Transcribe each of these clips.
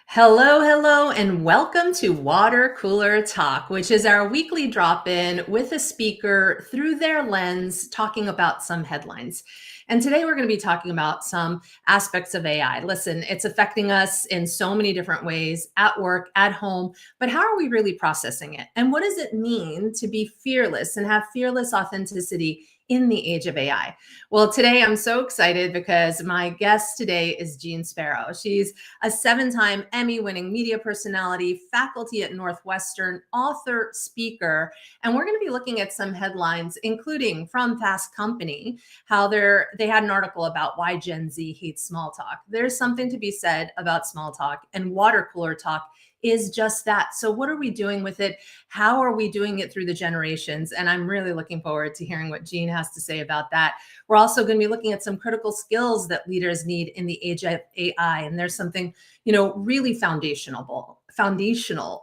Hello, hello, and welcome to Water Cooler Talk, which is our weekly drop in with a speaker through their lens talking about some headlines. And today we're going to be talking about some aspects of AI. Listen, it's affecting us in so many different ways at work, at home, but how are we really processing it? And what does it mean to be fearless and have fearless authenticity in the age of AI? Well, today I'm so excited because my guest today is Jeanne Sparrow. She's a 7-time Emmy-winning media personality, faculty at Northwestern, author, speaker, and we're going to be looking at some headlines, including from Fast Company, how they had an article about why Gen Z hates small talk. There's something to be said about small talk, and water cooler talk is just that. So what are we doing with it? How are we doing it through the generations? And I'm really looking forward to hearing what Jeanne has to say about that. We're also going to be looking at some critical skills that leaders need in the age of AI. And there's something, really foundational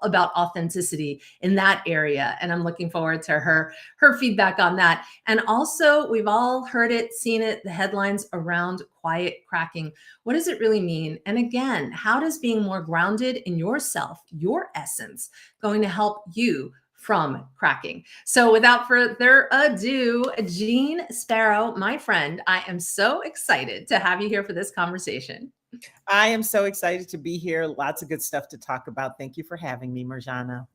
about authenticity in that area. And I'm looking forward to her feedback on that. And also, we've all heard it, seen it, the headlines around quiet cracking. What does it really mean? And again, how does being more grounded in yourself, your essence, going to help you from cracking? So without further ado, Jeanne Sparrow, my friend, I am so excited to have you here for this conversation. I am so excited to be here. Lots of good stuff to talk about. Thank you for having me, Marjana.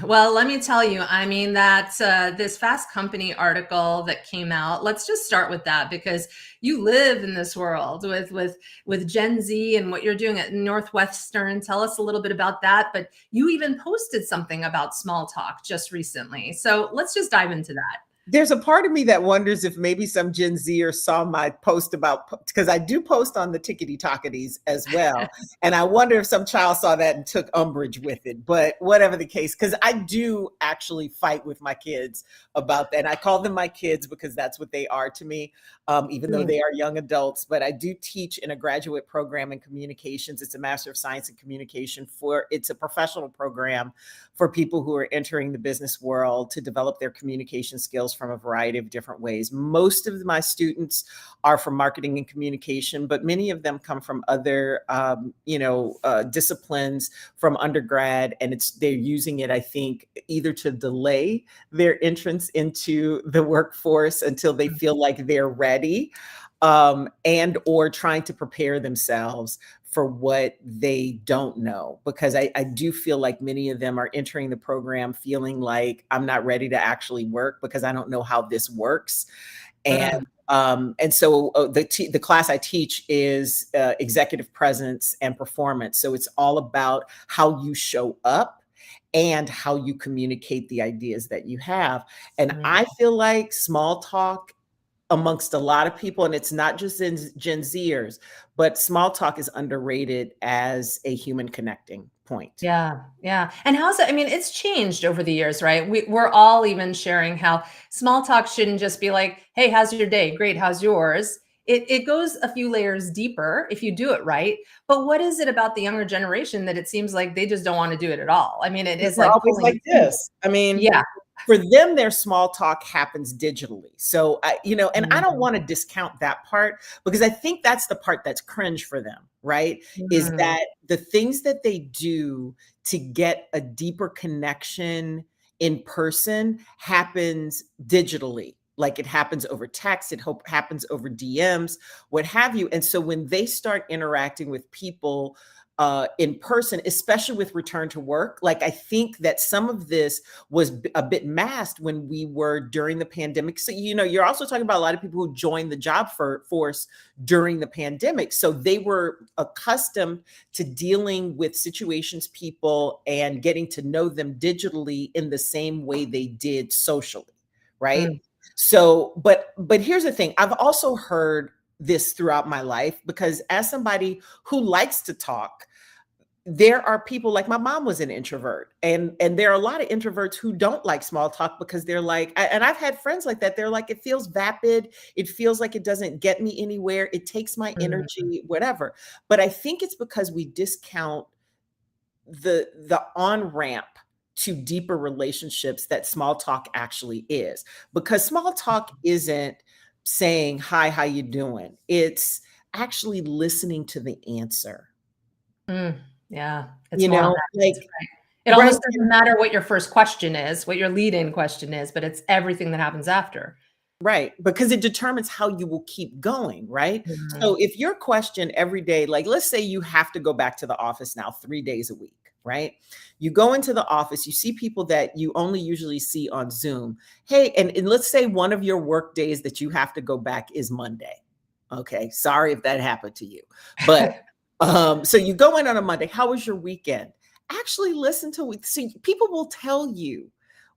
Well, let me tell you, I mean, that this Fast Company article that came out, let's just start with that because you live in this world with Gen Z and what you're doing at Northwestern. Tell us a little bit about that. But you even posted something about small talk just recently. So let's just dive into that. There's a part of me that wonders if maybe some Gen Zers saw my post about, because I do post on the tickety talkities as well. And I wonder if some child saw that and took umbrage with it. But whatever the case, because I do actually fight with my kids about that. And I call them my kids because that's what they are to me, even though they are young adults. But I do teach in a graduate program in communications. It's a Master of Science in Communication it's a professional program for people who are entering the business world to develop their communication skills from a variety of different ways. Most of my students are from marketing and communication, but many of them come from other, disciplines from undergrad, and they're using it, I think, either to delay their entrance into the workforce until they feel like they're ready, and or trying to prepare themselves for what they don't know, because I do feel like many of them are entering the program feeling like I'm not ready to actually work because I don't know how this works. And so the class I teach is executive presence and performance. So it's all about how you show up and how you communicate the ideas that you have. And I feel like small talk amongst a lot of people, and it's not just in Gen Zers, but small talk is underrated as a human connecting point. Yeah, yeah. And how's it? I mean, it's changed over the years, right? We're all even sharing how small talk shouldn't just be like, "Hey, how's your day? Great, how's yours?" It goes a few layers deeper if you do it right. But what is it about the younger generation that it seems like they just don't want to do it at all? I mean, it is We're like always pulling like teeth. this. I mean, Yeah. for them, their small talk happens digitally. So, and I don't want to discount that part because I think that's the part that's cringe for them, right? Is Mhm. that the things that they do to get a deeper connection in person happens digitally. Like it happens over text, happens over DMs, what have you. And so when they start interacting with people in person, especially with return to work, like I think that some of this was a bit masked when we were during the pandemic. So, you're also talking about a lot of people who joined the job force during the pandemic. So they were accustomed to dealing with situations, people, and getting to know them digitally in the same way they did socially, right? Mm. So, but here's the thing. I've also heard this throughout my life because as somebody who likes to talk, there are people like my mom was an introvert, and there are a lot of introverts who don't like small talk because they're like, and I've had friends like that. They're like, it feels vapid. It feels like it doesn't get me anywhere. It takes my Mhm. energy, whatever. But I think it's because we discount the on ramp to deeper relationships that small talk actually is, because small talk isn't saying, hi, how you doing? It's actually listening to the answer. Mm. Yeah, it's You more on know, that piece, like, right. It right. almost doesn't matter what your first question is, what your lead-in question is, but it's everything that happens after. Right, because it determines how you will keep going, right? So Mhm. if your question every day, like let's say you have to go back to the office now 3 days a week, right? You go into the office, you see people that you only usually see on Zoom. Hey, and let's say one of your work days that you have to go back is Monday. Okay, sorry if that happened to you. But so you go in on a Monday. How was your weekend? Actually listen to it. See, people will tell you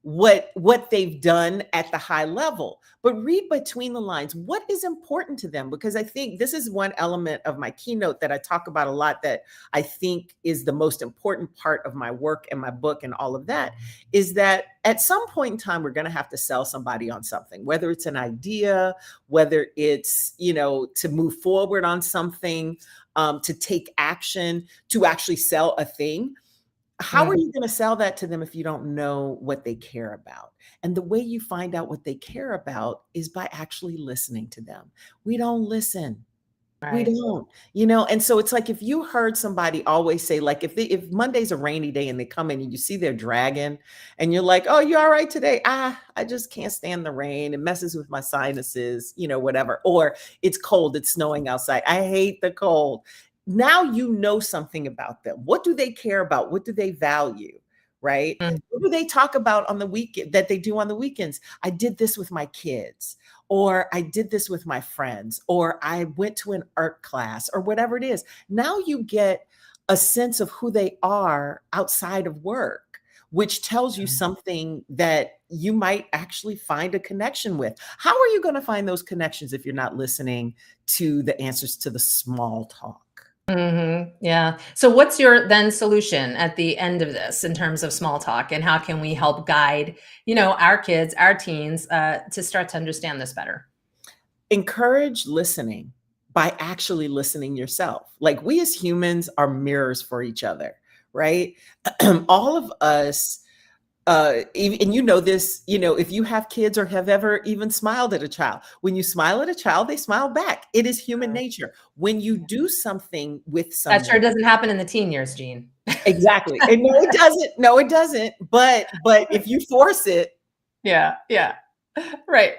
what they've done at the high level, but read between the lines. What is important to them? Because I think this is one element of my keynote that I talk about a lot, that I think is the most important part of my work and my book and all of that, is that at some point in time we're going to have to sell somebody on something, whether it's an idea, whether it's, to move forward on something, to take action, to actually sell a thing. How are Mhm. you going to sell that to them if you don't know what they care about? And the way you find out what they care about is by actually listening to them. We don't listen. We Right. don't, and so it's like if you heard somebody always say, like, if Monday's a rainy day and they come in and you see they're dragging, and you're like, "Oh, you all right today?" I just can't stand the rain. It messes with my sinuses, whatever. Or it's cold, it's snowing outside. I hate the cold. Now you know something about them. What do they care about? What do they value? Right? Mm. What do they talk about on the weekend that they do on the weekends? I did this with my kids, or I did this with my friends, or I went to an art class, or whatever it is. Now you get a sense of who they are outside of work, which tells you something that you might actually find a connection with. How are you going to find those connections if you're not listening to the answers to the small talk? Mhm. Yeah. So what's your then solution at the end of this in terms of small talk, and how can we help guide, our kids, our teens, to start to understand this better? Encourage listening by actually listening yourself. Like, we as humans are mirrors for each other, right? All of us, and this, if you have kids or have ever even smiled at a child, when you smile at a child, they smile back. It is human nature. When you do something with That someone, sure doesn't happen in the teen years, Jean. exactly. And no, it doesn't. No, it doesn't. But if you force it, Yeah, yeah. Right.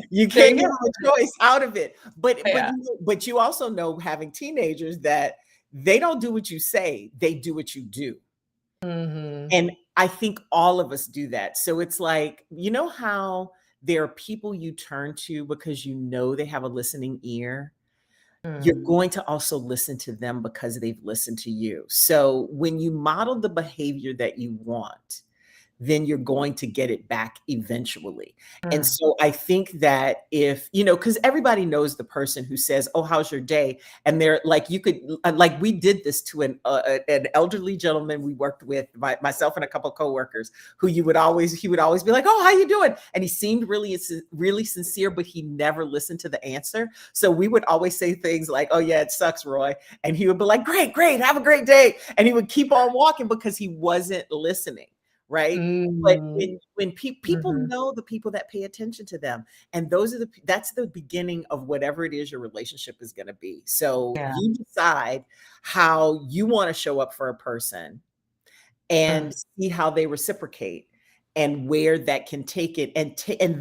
you There can't you get go. a choice out of it. But Yeah. but you also know, having teenagers, that they don't do what you say, they do what you do. Mhm. And I think all of us do that. So it's like, how there are people you turn to because they have a listening ear. You're Mm. going to also listen to them because they've listened to you. So when you model the behavior that you want, then you're going to get it back eventually. And Mm. so I think that if, because everybody knows the person who says, "Oh, how's your day?" And they're like, like, we did this to an elderly gentleman we worked with, myself and a couple of coworkers, who he would always be like, "Oh, how you doing?" And he seemed really sincere, but he never listened to the answer. So we would always say things like, "Oh yeah, it sucks, Roy." And he would be like, "Great, great, have a great day." And he would keep on walking because he wasn't listening. Right? But Mm. when people Mhm. know the people that pay attention to them, and that's the beginning of whatever it is your relationship is going to be. So Yeah. you decide how you want to show up for a person, and Mm. see how they reciprocate, and where that can take it, and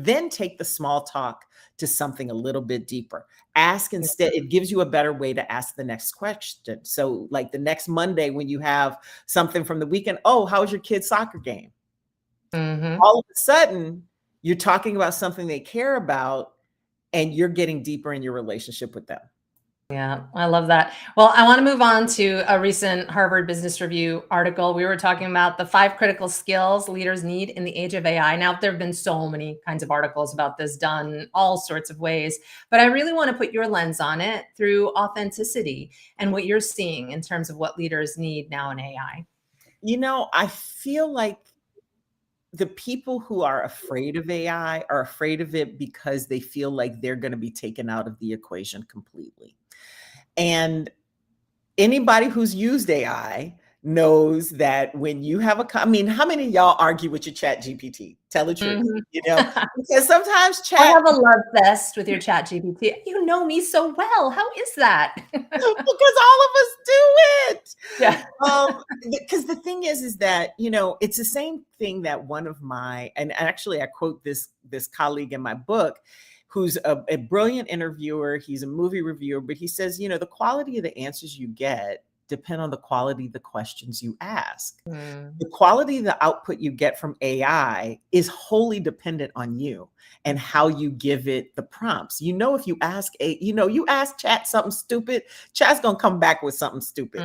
then take the small talk to something a little bit deeper. Ask Yeah. instead. It gives you a better way to ask the next question. So like the next Monday, when you have something from the weekend, "Oh, how was your kid's soccer game?" Mhm. All of a sudden you're talking about something they care about, and you're getting deeper in your relationship with them. Yeah, I love that. Well, I want to move on to a recent Harvard Business Review article. We were talking about the 5 critical skills leaders need in the age of AI. Now, there have been so many kinds of articles about this done all sorts of ways, but I really want to put your lens on it through authenticity and what you're seeing in terms of what leaders need now in AI. I feel like the people who are afraid of AI are afraid of it because they feel like they're going to be taken out of the equation completely. And anybody who's used AI knows that when you have I mean, how many of y'all argue with your chat GPT? Tell the truth, Mhm. you know, because sometimes I chat have a love fest with your chat GPT. You know me so well. How is that? because all of us do it. Yeah. Because the thing is that, you know, it's the same thing that one of my, and actually I quote this colleague in my book, who's a brilliant interviewer. He's a movie reviewer, but he says, you know, the quality of the answers you get depend on the quality of the questions you ask. Mm, The quality of the output you get from AI is wholly dependent on you and how you give it the prompts. You know, if you ask you ask chat something stupid, chat's gonna come back with something stupid.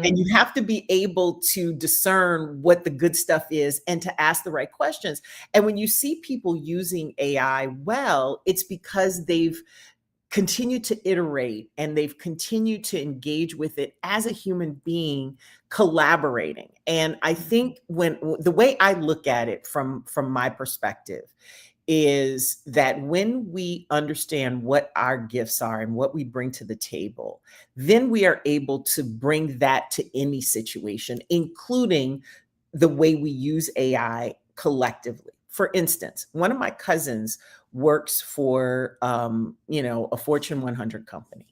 And mhm, you have to be able to discern what the good stuff is and to ask the right questions. And when you see people using AI well, it's because they've continued to iterate and they've continued to engage with it as a human being collaborating. And I think when the way I look at it from my perspective is that when we understand what our gifts are and what we bring to the table, then we are able to bring that to any situation, including the way we use AI collectively. For instance, one of my cousins works for you know, a Fortune 100 company.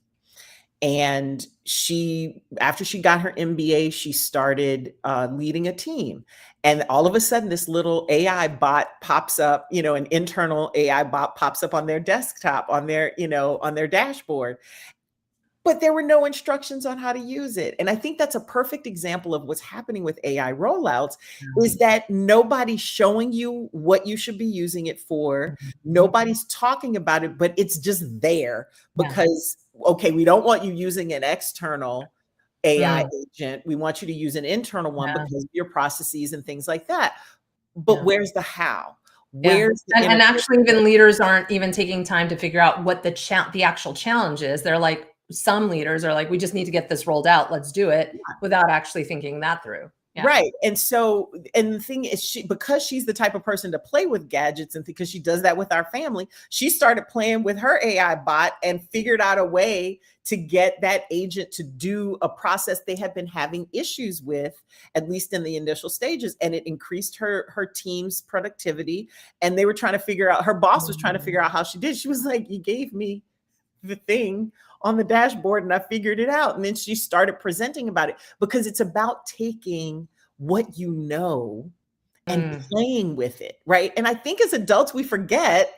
And she, after she got her MBA, she started leading a team. And all of a sudden, this little AI bot pops up, you know, an internal AI bot pops up on their desktop, on their, you know, on their dashboard. But there were no instructions on how to use it. And I think that's a perfect example of what's happening with AI rollouts is that nobody's showing you what you should be using it for. mhm. Nobody's talking about it, but it's just there Yeah. because, okay, we don't want you using an external AI Mm, agent. We want you to use an internal one yeah, because of your processes and things like that. But yeah. where's the how? Yeah. Where's the And actually integration? even leaders aren't even taking time to figure out what the actual challenge is. They're like some leaders are like, "We just need to get this rolled out. Let's do it," without actually thinking that through. Yeah. Right. And so, and the thing is, because she's the type of person to play with gadgets and because she does that with our family, she started playing with her AI bot and figured out a way to get that agent to do a process they had been having issues with, at least in the initial stages. And it increased her team's productivity. And they were trying to figure out, her boss was trying to Mhm. figure out how she did. She was like, "You gave me the thing on the dashboard and I figured it out." And then she started presenting about it because it's about taking what you know and Mm, playing with it, right? And I think as adults, we forget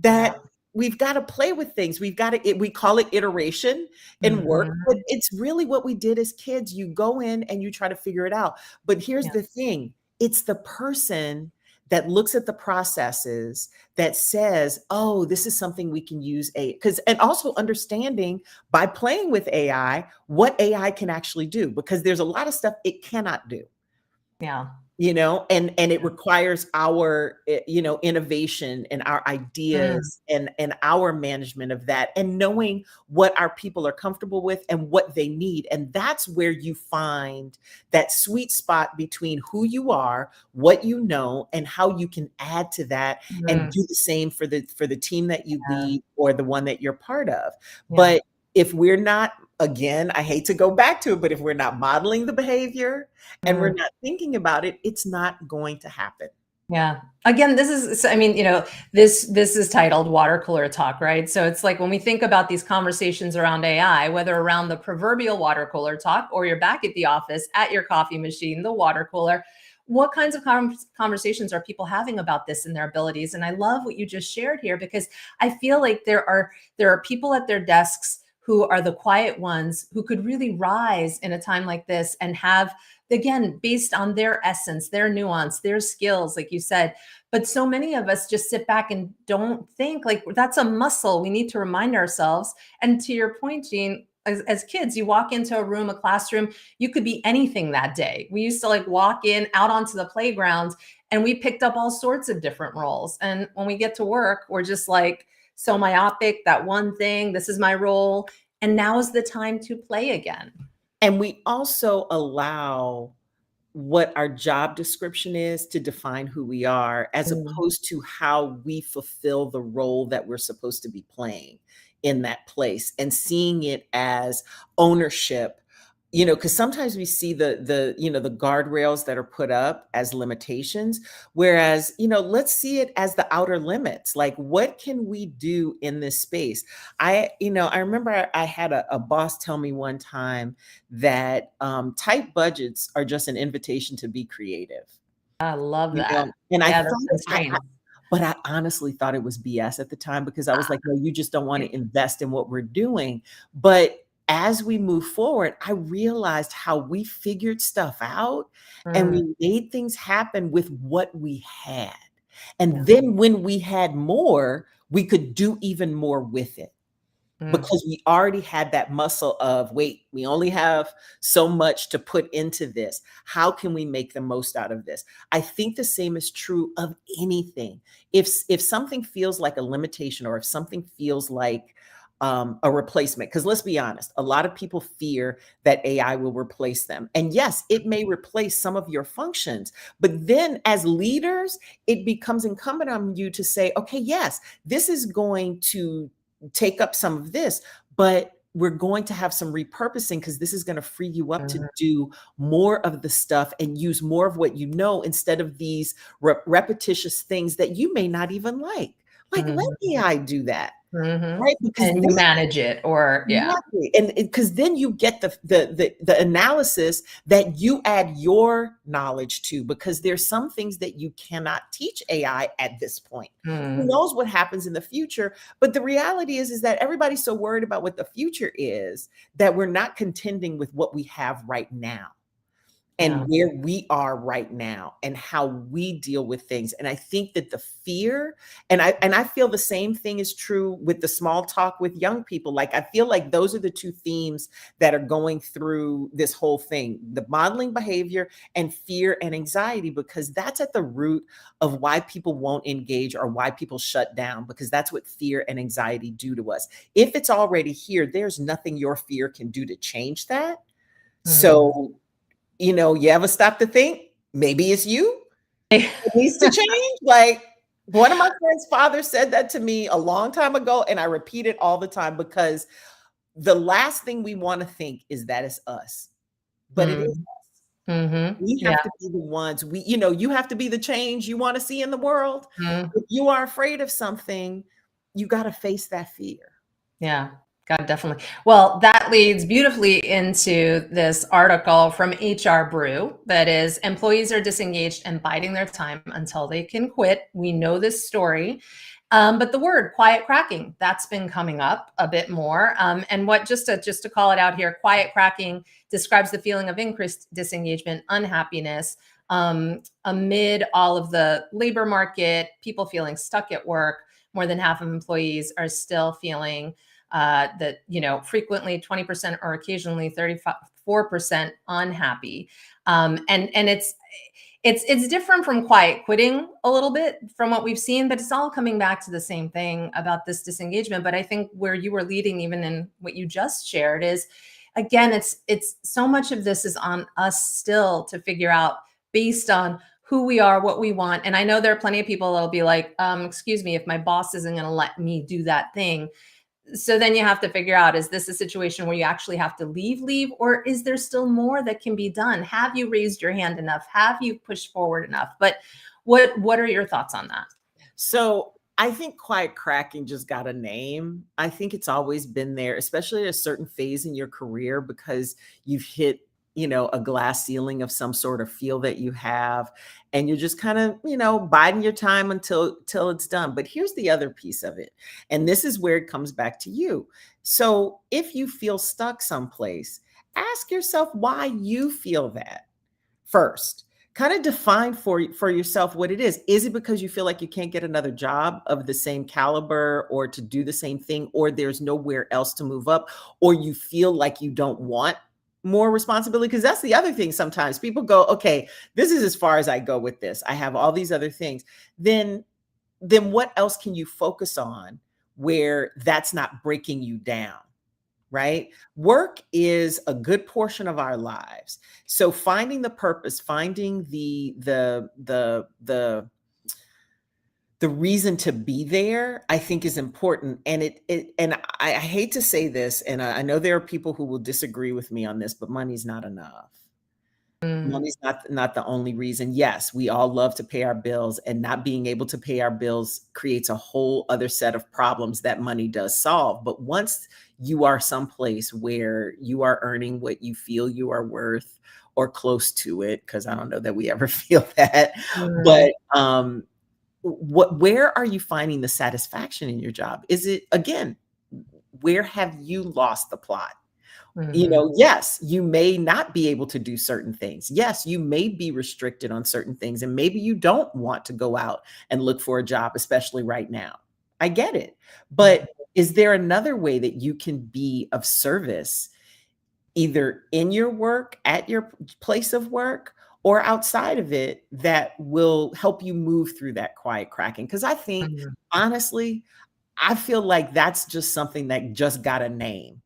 yeah. that we've got to play with things. We've got to, we call it iteration in work, but Mhm. it's really what we did as kids. You go in and you try to figure it out. But here's Yeah. the thing, it's the person that looks at the processes that says, oh, this is something we can use because, and also understanding by playing with AI what AI can actually do, because there's a lot of stuff it cannot do, Yeah. you know, and it requires our you know, innovation and our Mm, ideas and our management of that and knowing what our people are comfortable with and what they need. And that's where you find that sweet spot between who you are, what you know, and how you can add to that and mm, do the same for the team that you yeah. lead or the one that you're part of. Yeah. But if we're not, again, I hate to go back to it, but if we're not modeling the behavior and we're Mm. not thinking about it, it's not going to happen. Yeah. Again, this is so I mean, this is titled water cooler talk, right? So it's like when we think about these conversations around AI, whether around the proverbial water cooler talk or you're back at the office at your coffee machine, the water cooler, what kinds of conversations are people having about this and their abilities? And I love what you just shared here because I feel like there are people at their desks who are the quiet ones who could really rise in a time like this and have, again, based on their essence, their nuance, their skills, like you said. But so many of us just sit back and don't think, like, that's a muscle we need to remind ourselves. And to your point, Jeanne, as kids, you walk into a room, a classroom, you could be anything that day. We used to like walk in out onto the playground and we picked up all sorts of different roles. And when we get to work, we're just like so myopic, that one thing, this is my role. And now is the time to play again. And we also allow what our job description is to define who we are, as Mm, opposed to how we fulfill the role that we're supposed to be playing in that place, and seeing it as ownership because sometimes we see the guardrails that are put up as limitations, whereas, let's see it as the outer limits. Like, what can we do in this space? I remember I had a boss tell me one time that tight budgets are just an invitation to be creative. I love that. And Yeah, that's constraints. but I honestly thought it was BS at the time, because I was like, no, you just don't want to invest in what we're doing. But as we move forward, I realized how we figured stuff out and Mm, we made things happen with what we had. yeah. And then when we had more, we could do even more with it, Mm, because we already had that muscle of, wait, we only have so much to put into this. How can we make the most out of this? I think the same is true of anything. If something feels like a limitation, or if something feels like a replacement, because let's be honest, a lot of people fear that AI will replace them. And yes, it may replace some of your functions, but then as leaders, it becomes incumbent on you to say, okay, yes, this is going to take up some of this, but we're going to have some repurposing, because this is going to free you up to mhm, do more of the stuff and use more of what you know, instead of these repetitious things that you may not even like. Like, let mhm, AI do that, mhm. right? Because And you then manage it, or yeah. exactly. And because then you get the analysis that you add your knowledge to, because there's some things that you cannot teach AI at this point. Who Mm, knows what happens in the future? But the reality is that everybody's so worried about what the future is that we're not contending with what we have right now, yeah. and where we are right now, and how we deal with things. And I think that the fear, and I feel the same thing is true with the small talk with young people. Like, I feel like those are the two themes that are going through this whole thing: the modeling behavior and fear and anxiety, because that's at the root of why people won't engage, or why people shut down, because that's what fear and anxiety do to us. If it's already here, there's nothing your fear can do to change that. Mm. So, you ever stop to think maybe it's you that needs to change? Like, one of my friend's father said that to me a long time ago, and I repeat it all the time, because the last thing we want to think is that it's us, but it is Mm, us. mhm. We Yeah. have to be the ones, you have to be the change you want to see in the world. Mm. If you are afraid of something, you got to face that fear. Yeah, God, definitely. Well, that leads beautifully into this article from HR Brew that is employees are disengaged and biding their time until they can quit. We know this story. But the word quiet cracking, that's been coming up a bit more. And what just to call it out here, quiet cracking describes the feeling of increased disengagement, unhappiness amid all of the labor market, people feeling stuck at work. More than half of employees are still feeling that frequently 20% or occasionally 34% unhappy, and it's different from quiet quitting a little bit from what we've seen, but it's all coming back to the same thing about this disengagement. But I think where you were leading, even in what you just shared, is again, it's so much of this is on us still to figure out based on who we are, what we want. And I know there are plenty of people that'll be like, excuse me, if my boss isn't going to let me do that thing, so then you have to figure out, is this a situation where you actually have to leave, or is there still more that can be done? Have you raised your hand enough? Have you pushed forward enough? But what are your thoughts on that? So I think quiet cracking just got a name. I think it's always been there, especially at a certain phase in your career, because you've hit, a glass ceiling of some sort of feel that you have, and you're just kind of, biding your time until it's done. But here's the other piece of it. And this is where it comes back to you. So if you feel stuck someplace, ask yourself why you feel that first. Kind of define for yourself what it is. Is it because you feel like you can't get another job of the same caliber, or to do the same thing, or there's nowhere else to move up, or you feel like you don't want more responsibility? Because that's the other thing. Sometimes people go, okay, this is as far as I go with this. I have all these other things. Then what else can you focus on where that's not breaking you down? Right? Work is a good portion of our lives. So finding the purpose, finding the the reason to be there, I think, is important. And I hate to say this, and I know there are people who will disagree with me on this, but money's not enough. Mm, Money's not the only reason. Yes, we all love to pay our bills, and not being able to pay our bills creates a whole other set of problems that money does solve. But once you are someplace where you are earning what you feel you are worth or close to it, because I don't know that we ever feel that, mm, but where are you finding the satisfaction in your job? Is it, again, where have you lost the plot? mhm, Yes, you may not be able to do certain things. Yes, you may be restricted on certain things, and maybe you don't want to go out and look for a job, especially right now. I get it. mhm, But is there another way that you can be of service, either in your work, at your place of work, or outside of it, that will help you move through that quiet cracking? Because I think, mhm. honestly, I feel like that's just something that just got a name.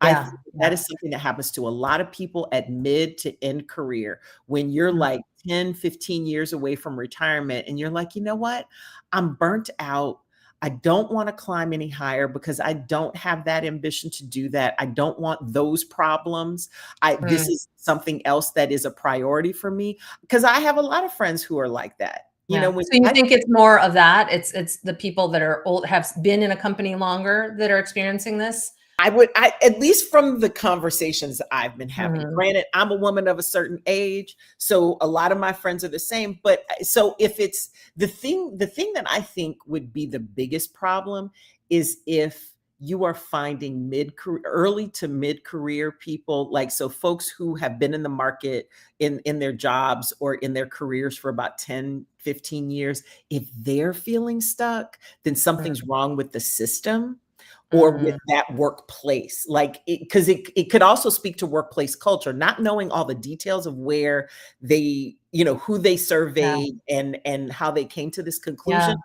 I Yeah, think that yeah. is something that happens to a lot of people at mid to end career, when you're Mm, like 10, 15 years away from retirement and you're like, "You know what? I'm burnt out. I don't wanna climb any higher because I don't have that ambition to do that. I don't want those problems. This mm, is something else that is a priority for me." Because I have a lot of friends who are like that. yeah. When So you I think it's more of that? It's the people that are old have been in a company longer that are experiencing this? at least from the conversations I've been having. Mhm, Granted, I'm a woman of a certain age, so a lot of my friends are the same. But so if it's the thing that I think would be the biggest problem is if you are finding early to mid career people, like, so folks who have been in the market, in their jobs or in their careers for about 10, 15 years, if they're feeling stuck, then something's wrong with the system or with mm, that workplace. Like, it could also speak to workplace culture, not knowing all the details of where they, who they yeah, surveyed and how they came to this yeah, conclusion.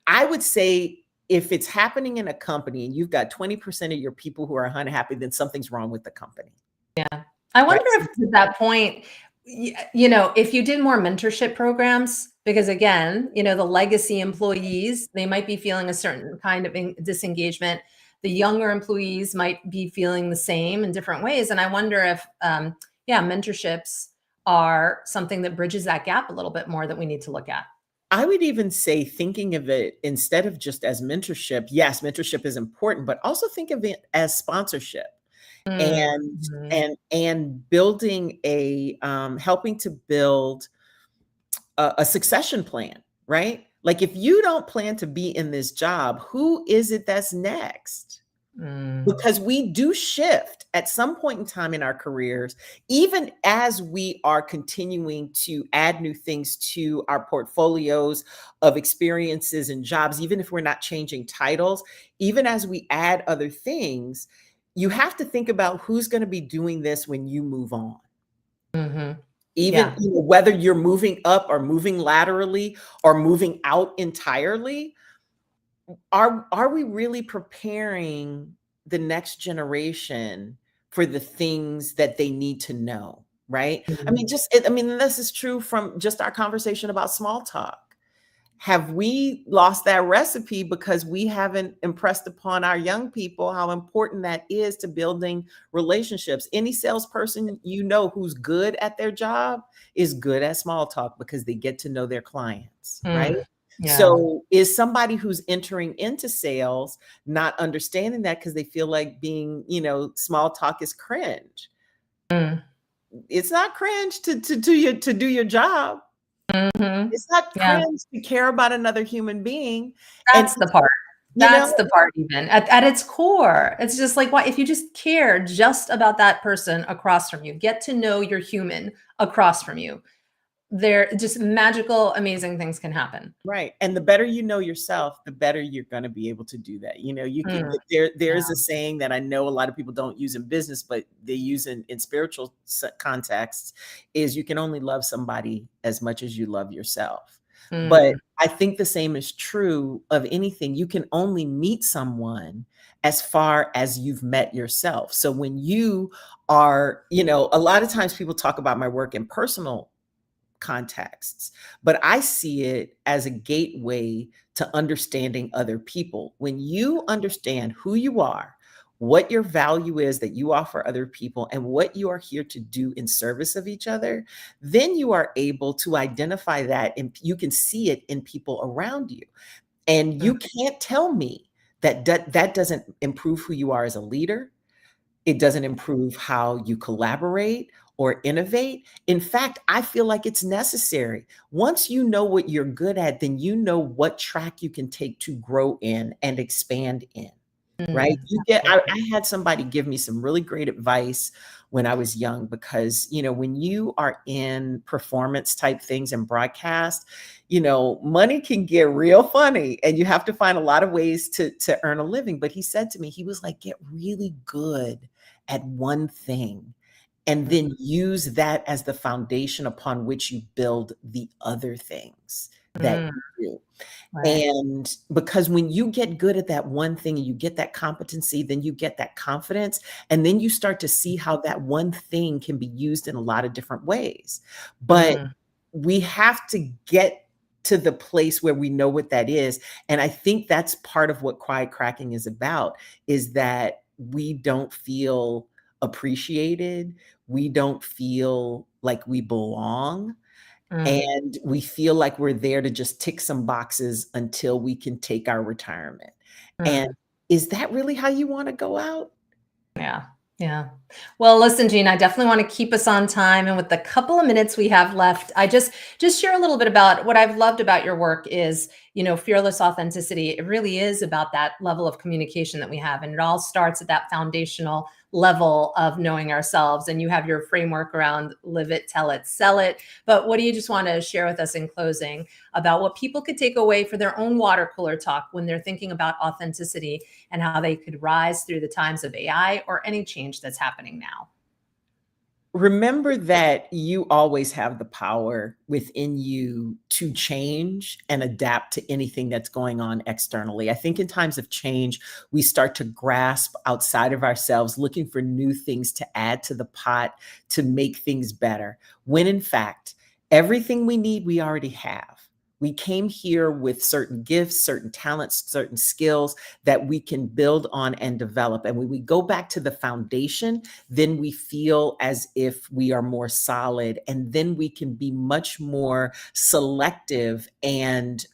I would say if it's happening in a company and you've got 20% of your people who are unhappy, then something's wrong with the company, yeah. I right? wonder if to that point, if you did more mentorship programs, because again, the legacy employees, they might be feeling a certain kind of disengagement. The younger employees might be feeling the same in different ways. And I wonder if, yeah, mentorships are something that bridges that gap a little bit more that we need to look at. I would even say, thinking of it instead of just as mentorship, yes, mentorship is important, but also think of it as sponsorship. Mm, and mhm, and building helping to build a succession plan, right? Like, if you don't plan to be in this job, who is it that's next? mm, Because we do shift at some point in time in our careers, even as we are continuing to add new things to our portfolios of experiences and jobs, even if we're not changing titles, even as we add other things, you have to think about who's going to be doing this when you move on. mhm. Even, Yeah. whether you're moving up or moving laterally or moving out entirely, are we really preparing the next generation for the things that they need to know, right? I mean, Mhm. this is true from just our conversation about small talk. Have we lost that recipe because we haven't impressed upon our young people how important that is to building relationships? Any salesperson who's good at their job is good at small talk because they get to know their clients, right? Mm. Yeah. So is somebody who's entering into sales not understanding that because they feel like being, small talk is cringe? Mm. It's not cringe to do your job. Mhm. It's not Yeah. cringe to care about another human being. And That's the part. you know, That's the part even at its core. It's just like, what if you just care just about that person across from you, get to know your human across from you. There just magical, amazing things can happen. right, and the better you know yourself, the better you're gonna be able to do that. You can Mm, there yeah. is a saying that I know a lot of people don't use in business, but they use in spiritual contexts, is you can only love somebody as much as you love yourself. But Mm, I think the same is true of anything. You can only meet someone as far as you've met yourself. So when you are, a lot of times people talk about my work in personal contexts, but I see it as a gateway to understanding other people. When you understand who you are, what your value is that you offer other people, and what you are here to do in service of each other, then you are able to identify that and you can see it in people around you. And Mm, you can't tell me that doesn't improve who you are as a leader. It doesn't improve how you collaborate or innovate. In fact, I feel like it's necessary. Once you know what you're good at, then you know what track you can take to grow in and expand in. Right? I absolutely. had somebody give me some really great advice when I was young because, when you are in performance type things and broadcast, money can get real funny and you have to find a lot of ways to earn a living. But he said to me, he was like, get really good at one thing and then use that as the foundation upon which you build the other things that Mm, you do. right. And because when you get good at that one thing and you get that competency, then you get that confidence. And then you start to see how that one thing can be used in a lot of different ways. But Mm, we have to get to the place where we know what that is. And I think that's part of what quiet cracking is about, is that we don't feel appreciated. We don't feel like we belong. mm, And we feel like we're there to just tick some boxes until we can take our retirement. And mm. is that really how you wanna go out? Yeah. Yeah. Well, listen, Jean, I definitely want to keep us on time. And with the couple of minutes we have left, I just share a little bit about what I've loved about your work is, fearless authenticity. It really is about that level of communication that we have. And it all starts at that foundational level of knowing ourselves. And you have your framework around live it, tell it, sell it. But what do you just want to share with us in closing about what people could take away for their own water cooler talk when they're thinking about authenticity and how they could rise through the times of AI or any change that's happening now? Remember that you always have the power within you to change and adapt to anything that's going on externally. I think in times of change, we start to grasp outside of ourselves, looking for new things to add to the pot to make things better. When in fact, everything we need, we already have. We came here with certain gifts, certain talents, certain skills that we can build on and develop. And when we go back to the foundation, then we feel as if we are more solid, and then we can be much more selective and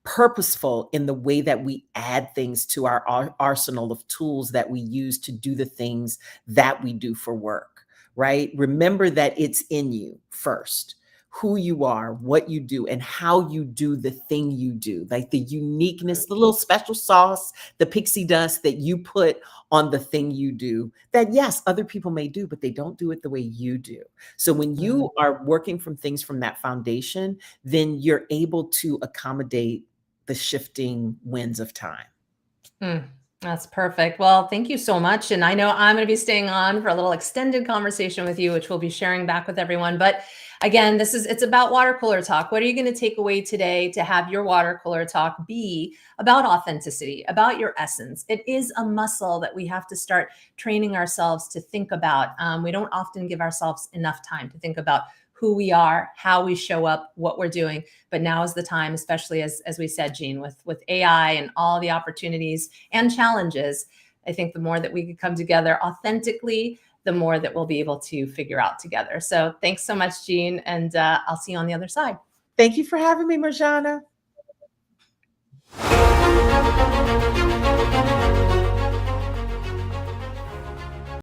purposeful in the way that we add things to our arsenal of tools that we use to do the things that we do for work, right? Remember that it's in you first, who you are, what you do, and how you do the thing you do, like the uniqueness, the little special sauce, the pixie dust that you put on the thing you do that, yes, other people may do, but they don't do it the way you do. So when Mm, you are working from things from that foundation, then you're able to accommodate the shifting winds of time. mm. That's perfect. Well, thank you so much. And I know I'm going to be staying on for a little extended conversation with you, which we'll be sharing back with everyone. But again, it's about water cooler talk. What are you going to take away today to have your water cooler talk be about authenticity, about your essence? It is a muscle that we have to start training ourselves to think about. We don't often give ourselves enough time to think about who we are, how we show up, what we're doing. But now is the time, especially as we said, Jean, with AI and all the opportunities and challenges. I think the more that we can come together authentically, the more that we'll be able to figure out together. So thanks so much, Jean, and I'll see you on the other side. Thank you for having me, Marjana.